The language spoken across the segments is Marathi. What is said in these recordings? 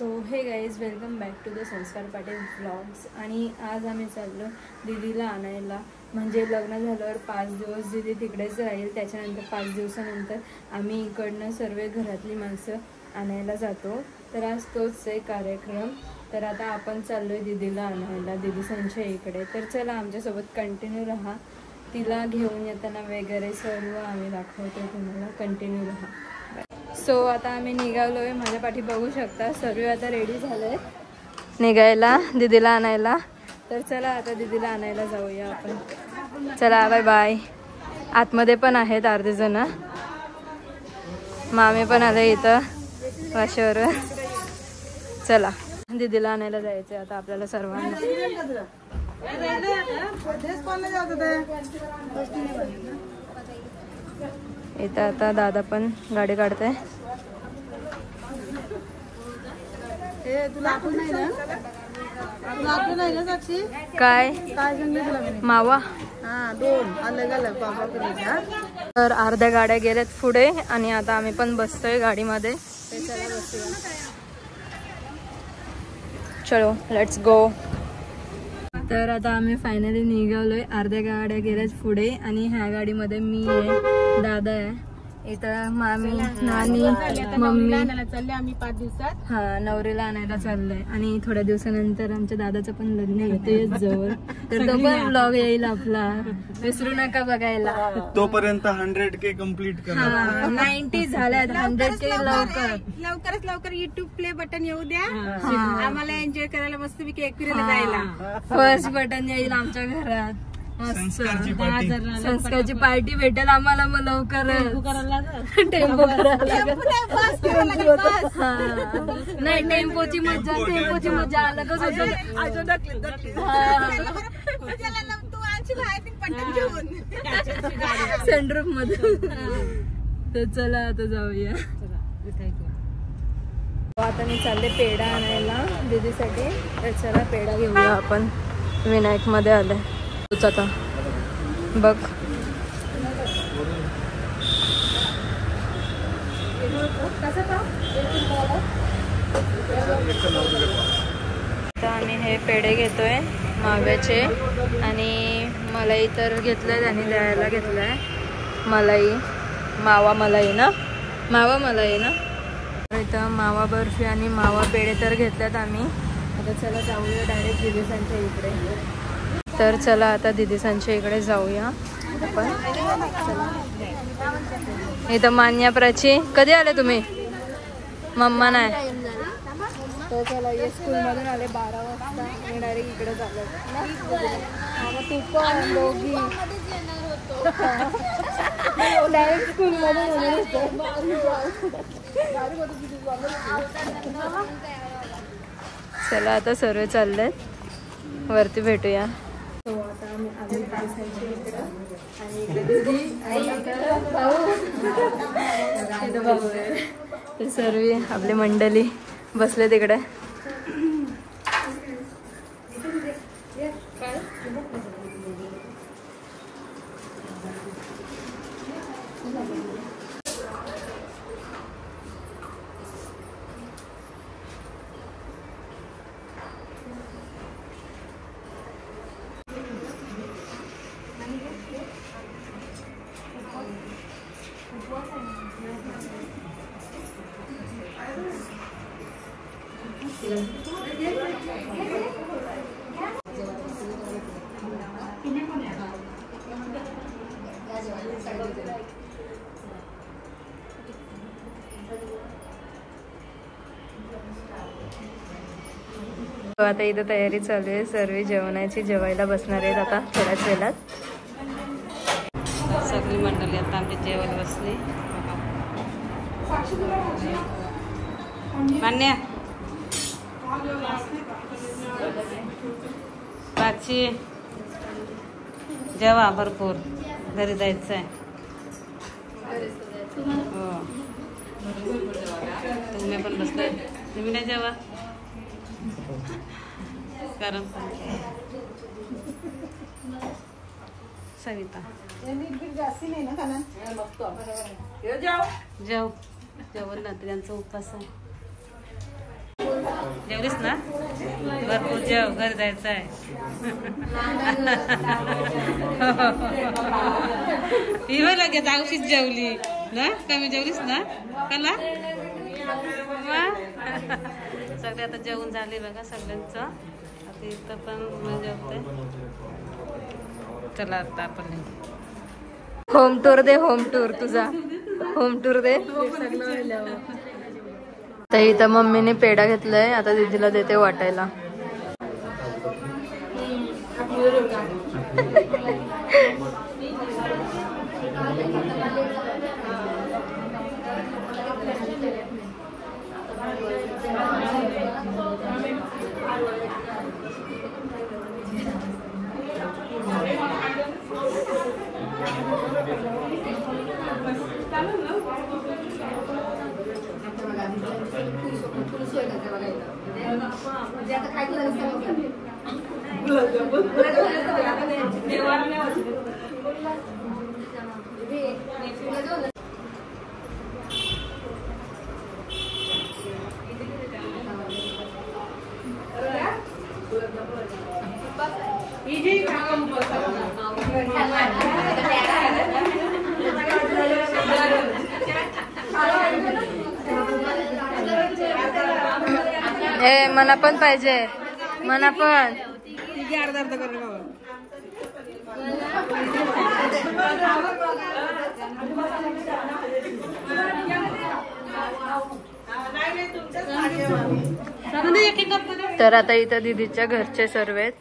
So hey guys, welcome back to the Sanskar Patil vlogs. आणि आज आम्ही चाललो दीदीला आणायला. म्हणजे लग्न झाल्यावर 5 दिवस दीदी तिकडेच राहील, त्याच्यानंतर 5 दिवसानंतर आम्ही इकडनं सर्व घरातली माणसं आणायला जातो. तर आज तोच आहे कार्यक्रम. तर आता आपण चाललो आहे दीदीला आणायला दीदी संच्या इकडे. तर चला आमच्यासोबत कंटिन्यू राहा. तिला घेऊन येताना वगैरे सर्व आम्ही दाखवतो तुम्हाला. कंटिन्यू राहा. सो आता आम्ही निघालो आहे. माझ्या पाठी बघू शकता सर्व आता रेडी झाले निघायला दीदीला आणायला. तर चला आता दीदीला आणायला जाऊया आपण. चला बाय बाय. आतमध्ये पण आहेत अर्धे जण. मामी पण आले इथं वाशेवर. चला दीदीला आणायला जायचं आता आपल्याला सर्वांना. इथं आता दादा पण गाडी काढते. काय मावा तर अर्ध्या गाड्या गेल्यात पुढे आणि आता आम्ही पण बसतोय गाडीमध्ये. चलो लेट्स गो. तर आता आम्ही फायनली निघालोय. अर्ध्या गाड्या गेल्यात पुढे आणि ह्या गाडीमध्ये मी आहे, दादा आहे, इथं मामी, नानी, मम्मी चालले आम्ही 5 दिवसात. हा, नवरीला आणायला चाललोय. आणि थोड्या दिवसानंतर आमच्या दादाचं पण लग्न येते जवळ. तर तो पण ब्लॉग येईल आपला, विसरू नका बघायला. तोपर्यंत 100K कम्प्लीट करा. 90 झाल्यात. 100K लवकरच युट्यूब प्ले बटन येऊ द्या. आम्हाला एन्जॉय करायला मस्त पैकी एकविरेला जायला. फर्स्ट बटन येईल आमच्या घरात. संस्कारची पार्टी भेटेल आम्हाला. मग लवकर टेम्पो नाही, टेम्पोची मजा अलगच होती. सेंट्रूफ मध्ये. तर चला आता जाऊया. आता मी चालले पेढा आणायला दीदीसाठी. तर चला पेढा घेऊया आपण. विनायक मध्ये आले आता बघ. तर आम्ही हे पेढे घेतोय माव्याचे. आणि मलाई तर घेतलंय त्यांनी द्यायला घेतलंय. मलाई मावा मलाई ना, मावा मलाई ना. इथं मावा बर्फी आणि मावा पेढे तर घेतल्यात आम्ही. आता चला जाऊया डायरेक्ट दिदिसांच्या इकडे. तर चला आता दिदिसांच्या इकडे जाऊया आपण. इथं मान्या प्राची. कधी आले तुम्ही? मम्मा नाही. तर चला ये स्कूलमधून आले 12 वाजता. मी डायरेक्ट इकडे झालो. तू पण दोघी डायरेक्ट स्कूलमधून. चला आता सर्व चाललेत वरती, भेटूया. हो आता आम्ही आलो दिदिसांच्या इकडं. आणि इकडे दीदी आणि इकडं भाऊ. इथं भाऊ आहे. तर सर्व आपली मंडळी बसले तिकडे. आता इथं तयारी चालू आहे. सर्व जेवणाची, जेवायला बसणार आहेत आता थोड्याच वेळात. सगळी मंडळी आता आमची जेवायला बसली. मान्या प्राची जेवा भरपूर, घरी जायचं आहे. हो तुम्ही पण बसले. तुम्ही नाही जेवा कारण सविता जेव जेवण ना त्यांचा उपवास आहे. जेवलीस ना? भरपूर जेव, घर जायचं आहे. ही बघ लगेच औषध जेवली ना? कमी जेवलीस ना? कला सगळे आता जेवण झाले बघा सगळ्यांचं. आता इथं पण जेवतंय. चला आता आपण होम टूर दे, होम टूर तुझा होम टूर दे. तर इथं मम्मीने पेढा घेतलाय, आता दीदीला देते वाटायला. मना पण पाहिजे, मना पण. तर आता इथं दीदीच्या घरचे सर्व आहेत.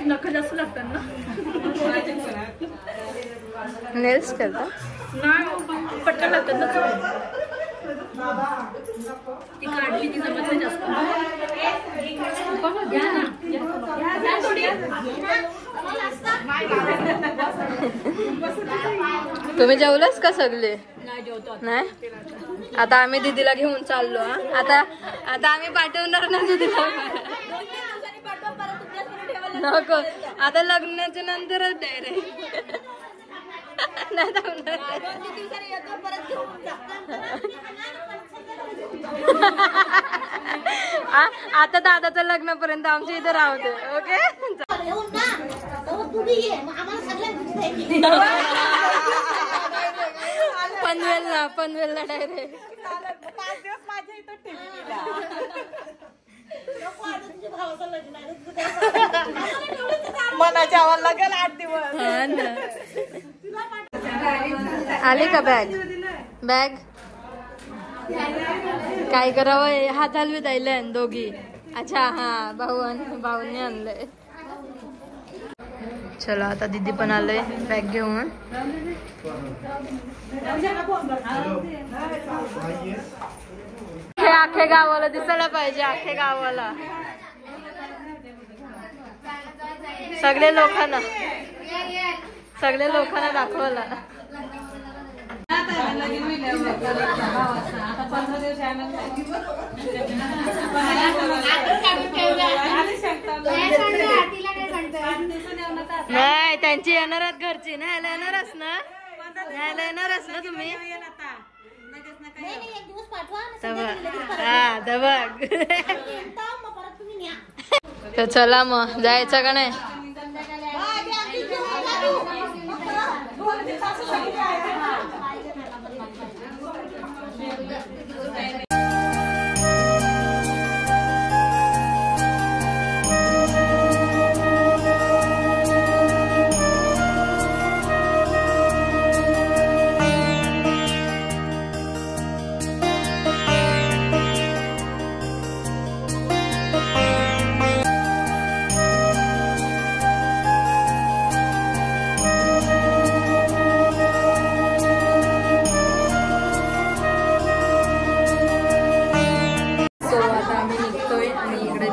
नख जास्त लागतात ना? नेल्स करता पटकन लागतात ना. ती काढली ती जमत नाही जास्त. तुम्ही जेवलास का सगळे? नाही. आता आम्ही दीदीला घेऊन चाललो. आता आम्ही पाठवणार ना दीदीला. नको, आता लग्नाच्या नंतरच डायरेक्ट. आता दादाचं लग्नापर्यंत आमच्या इथे राहते. ओके. पनवेलला डायरेक्ट. मनाच्या आवाज लागेल 8 दिवस. आले का बॅग? बॅग काय करावं? हात हलवीत आले दोघी. अच्छा हा, भाऊने आणलंय. चला आता दीदी पण आलंय बॅग घेऊन. हे अख्ख्या गावाला दिसायला पाहिजे, अख्ख्या गावाला, सगळे लोकांना दाखवला. नाही, त्यांची येणारच घरची. न्यायला येणारच ना? न्यायला येणारच ना तुम्ही? तर चला मग जायचं का नाही?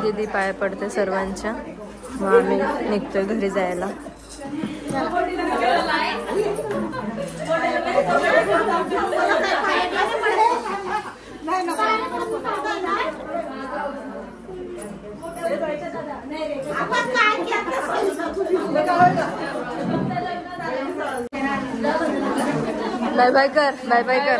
दीदी पाय पडते सर्वांच्या. मग आम्ही निघतोय घरी जायला. बाय बाय कर, बाय बाय कर.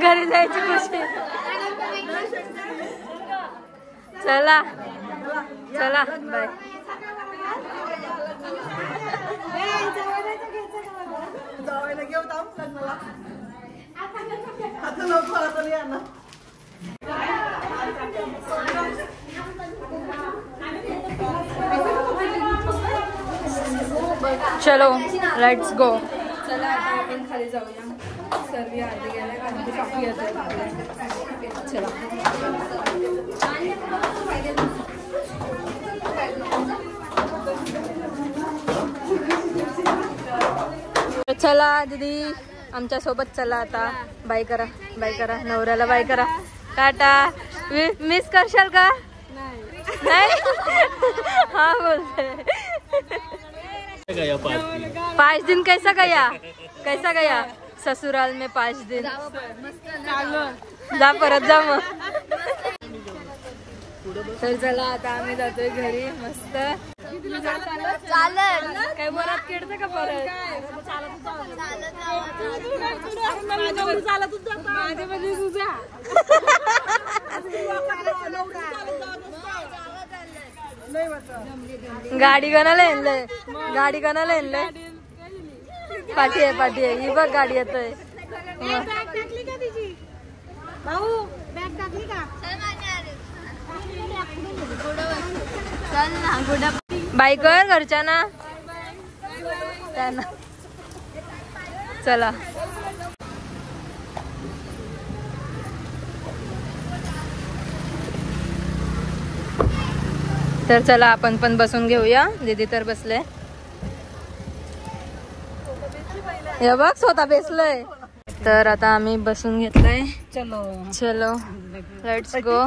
घरी जायची खुशी. चला चला बाय. चलो लेट्स गो. चला आता आपण खाली जाऊया. सर्व आधी गेले आणि काफी येते. चला चला दीदी आमच्या सोबत चला. आता बाय करा, बाय करा नवऱ्याला, बाय करा. टाटा. मिस करशाल का? नहीं. हाँ बोलते. 5 दिन कैसा गया? कैसा गया ससुराल में 5 दिन? जा परत जा मग. तर चला आता आम्ही जातोय घरी. मस्त चालत. काय मनात खेळतं का परत? गाडी कोणाला येणलंय? गाडी कोणाला येणलंय? पाठी आहे, पाठी आहे. ही बघ गाडी येतोय. बाय कर घरच्या ना त्यांना. चला तर चला आपण पण बसून घेऊया. दीदी तर बसले. हे बघ स्वतः बसलोय. तर आता आम्ही बसून घेतलंय. चलो चलो लेट्स गो.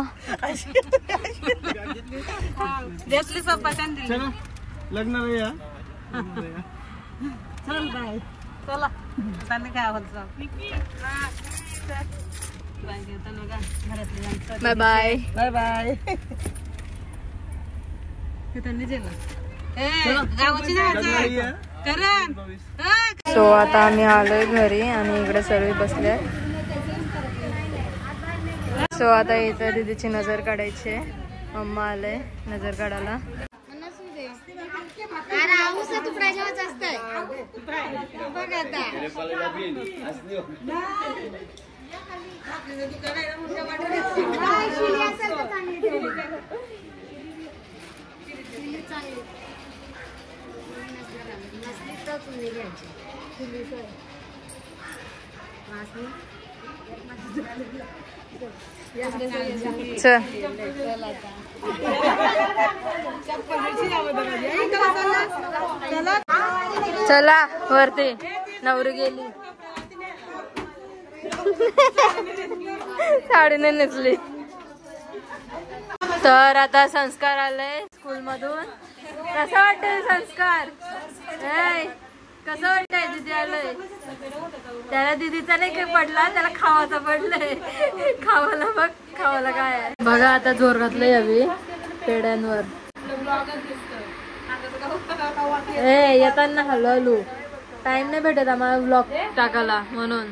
लग्न या. चल बाय. चला काय bye bye. Bye bye. So आता आम्ही आलोय घरी आणि इकडे सर्व बसले. सो आता इथं दीदीची नजर काढायची आहे. मम्मा आले नजर काढायला. चला वरती. नवरी गेली. साडी नाही नेसली. तर आता संस्कार आले स्कूल मधून. कसं वाटतंय संस्कार? कसं वाटतंय? दीदी आलंय. त्याला दीदीचा नाही काही पडला, त्याला खावाचा पडलंय. खावाला बघ, खावाला काय आहे बघा. आता जोर घातलंय हवी पेड्यांवर. येताना हळू हळू. टाइम नाही भेटत आम्हाला व्लॉग टाकायला म्हणून.